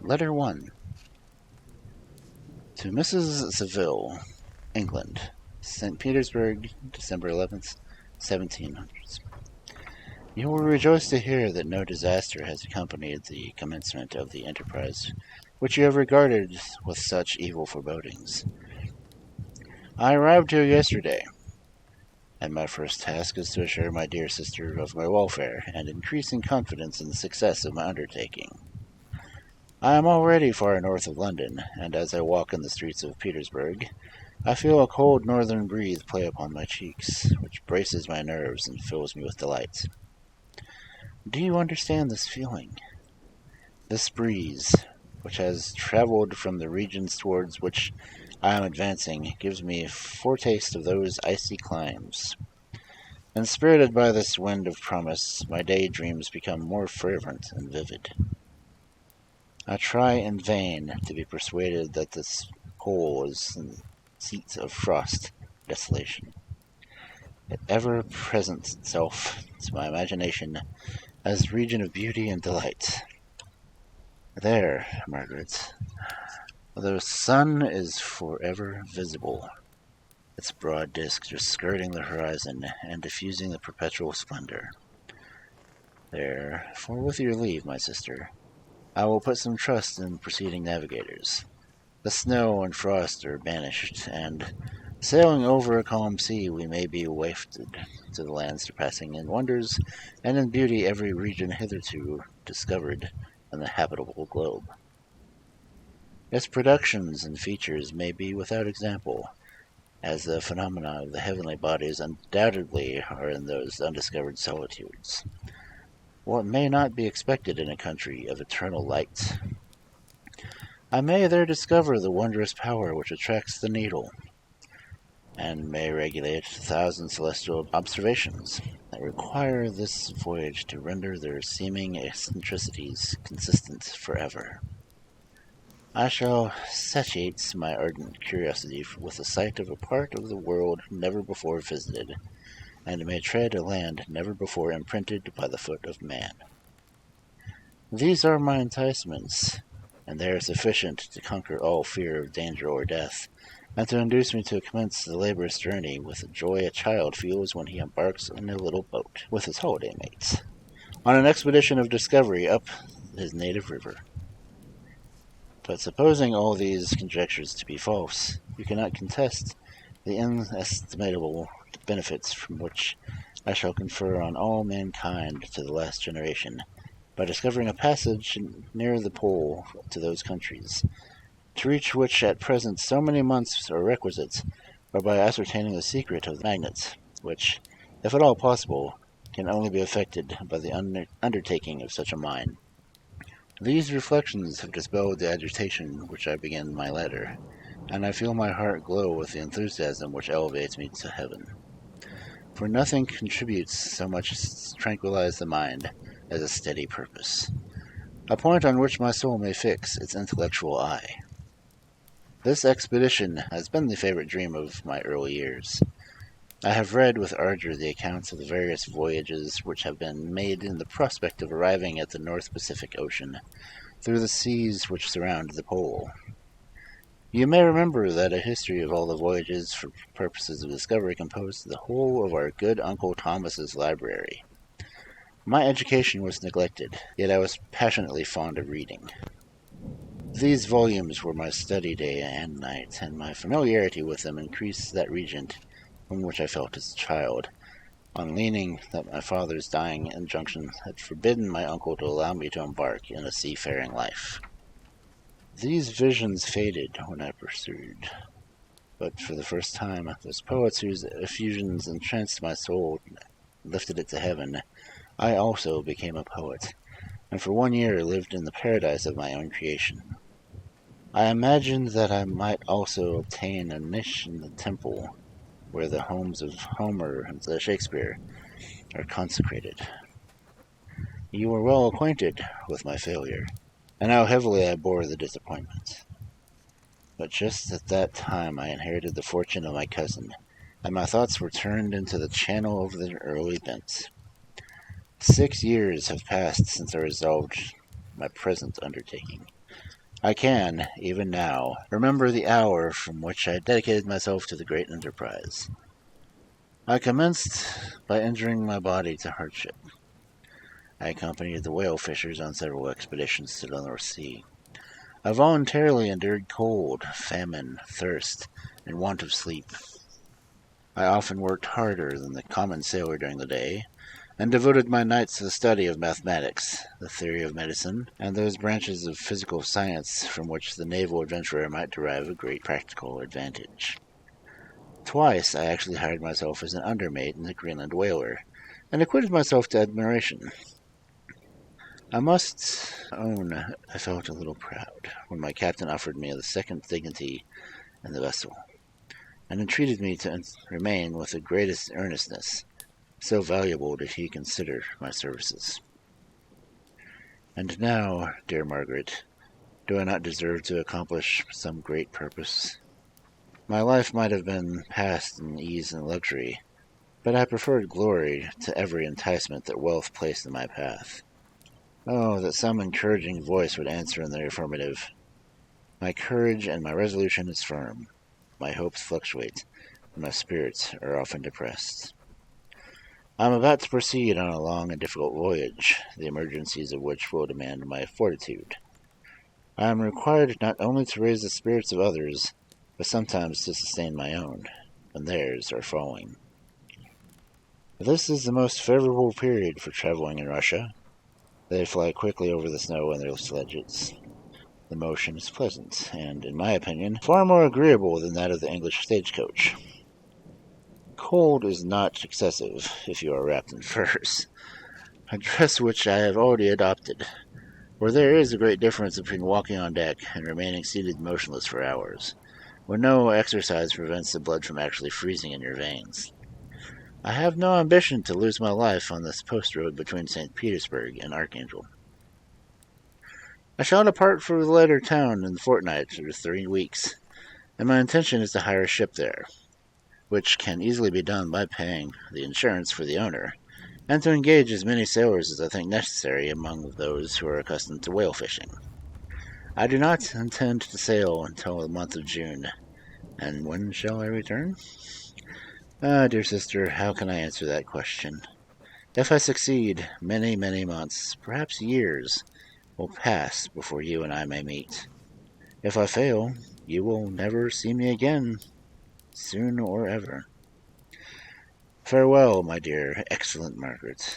Letter 1. To Mrs. Saville, England, St. Petersburg, December 11th, 1700s. You will rejoice to hear that no disaster has accompanied the commencement of the enterprise which you have regarded with such evil forebodings. I arrived here yesterday, and my first task is to assure my dear sister of my welfare and increasing confidence in the success of my undertaking. I am already far north of London, and as I walk in the streets of Petersburg, I feel a cold northern breeze play upon my cheeks, which braces my nerves and fills me with delight. Do you understand this feeling? This breeze, which has traveled from the regions towards which I am advancing, gives me a foretaste of those icy climes. Inspirited by this wind of promise, my daydreams become more fervent and vivid. I try in vain to be persuaded that this hole is the seat of frost, desolation. It ever presents itself to my imagination as a region of beauty and delight. There, Margaret, the sun is forever visible, its broad disk just skirting the horizon and diffusing the perpetual splendor. There, for with your leave, my sister, I will put some trust in preceding navigators. The snow and frost are banished, and, sailing over a calm sea, we may be wafted to the lands surpassing in wonders and in beauty every region hitherto discovered in the habitable globe. Its productions and features may be without example, as the phenomena of the heavenly bodies undoubtedly are in those undiscovered solitudes. What may not be expected in a country of eternal light? I may there discover the wondrous power which attracts the needle, and may regulate 1,000 celestial observations that require this voyage to render their seeming eccentricities consistent forever. I shall satiate my ardent curiosity with the sight of a part of the world never before visited, and may tread a land never before imprinted by the foot of man. These are my enticements, and they are sufficient to conquer all fear of danger or death, and to induce me to commence the laborious journey with the joy a child feels when he embarks in a little boat with his holiday mates, on an expedition of discovery up his native river. But supposing all these conjectures to be false, you cannot contest the inestimable benefits from which I shall confer on all mankind to the last generation, by discovering a passage near the pole to those countries, to reach which at present so many months are requisite, or by ascertaining the secret of the magnets, which, if at all possible, can only be effected by the undertaking of such a mine. These reflections have dispelled the agitation which I began my letter, and I feel my heart glow with the enthusiasm which elevates me to heaven. For nothing contributes so much to tranquilize the mind as a steady purpose, a point on which my soul may fix its intellectual eye. This expedition has been the favorite dream of my early years. I have read with ardor the accounts of the various voyages which have been made in the prospect of arriving at the North Pacific Ocean, through the seas which surround the pole. You may remember that a history of all the voyages for purposes of discovery composed the whole of our good Uncle Thomas's library. My education was neglected, yet I was passionately fond of reading. These volumes were my study day and night, and my familiarity with them increased that region from which I felt as a child, on learning that my father's dying injunction had forbidden my uncle to allow me to embark in a seafaring life. These visions faded when I pursued, but for the first time, those poets whose effusions entranced my soul lifted it to heaven. I also became a poet, and for 1 year lived in the paradise of my own creation. I imagined that I might also obtain a niche in the temple where the homes of Homer and Shakespeare are consecrated. You are well acquainted with my failure, and how heavily I bore the disappointment. But just at that time I inherited the fortune of my cousin, and my thoughts were turned into the channel of their early bent. 6 years have passed since I resolved my present undertaking. I can, even now, remember the hour from which I dedicated myself to the great enterprise. I commenced by injuring my body to hardship. I accompanied the whale fishers on several expeditions to the North Sea. I voluntarily endured cold, famine, thirst, and want of sleep. I often worked harder than the common sailor during the day, and devoted my nights to the study of mathematics, the theory of medicine, and those branches of physical science from which the naval adventurer might derive a great practical advantage. Twice I actually hired myself as an undermate in the Greenland whaler, and acquitted myself to admiration. I must own I felt a little proud when my captain offered me the second dignity in the vessel, and entreated me to remain with the greatest earnestness, so valuable did he consider my services. And now, dear Margaret, do I not deserve to accomplish some great purpose? My life might have been passed in ease and luxury, but I preferred glory to every enticement that wealth placed in my path. Oh, that some encouraging voice would answer in the affirmative. My courage and my resolution is firm. My hopes fluctuate, and my spirits are often depressed. I am about to proceed on a long and difficult voyage, the emergencies of which will demand my fortitude. I am required not only to raise the spirits of others, but sometimes to sustain my own, when theirs are falling. This is the most favorable period for traveling in Russia. They fly quickly over the snow in their sledges. The motion is pleasant, and, in my opinion, far more agreeable than that of the English stagecoach. Cold is not excessive if you are wrapped in furs, a dress which I have already adopted, for there is a great difference between walking on deck and remaining seated motionless for hours, when no exercise prevents the blood from actually freezing in your veins. I have no ambition to lose my life on this post road between St. Petersburg and Archangel. I shall depart for the latter town in the fortnight or 3 weeks, and my intention is to hire a ship there, which can easily be done by paying the insurance for the owner, and to engage as many sailors as I think necessary among those who are accustomed to whale fishing. I do not intend to sail until the month of June, and when shall I return? Ah, dear sister, how can I answer that question? If I succeed, many, many months, perhaps years, will pass before you and I may meet. If I fail, you will never see me again, soon or ever. Farewell, my dear, excellent Margaret.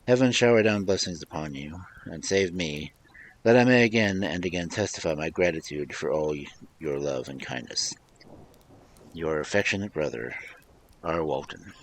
Heaven shower down blessings upon you, and save me, that I may again and again testify my gratitude for all your love and kindness. Your affectionate brother, R. Walton.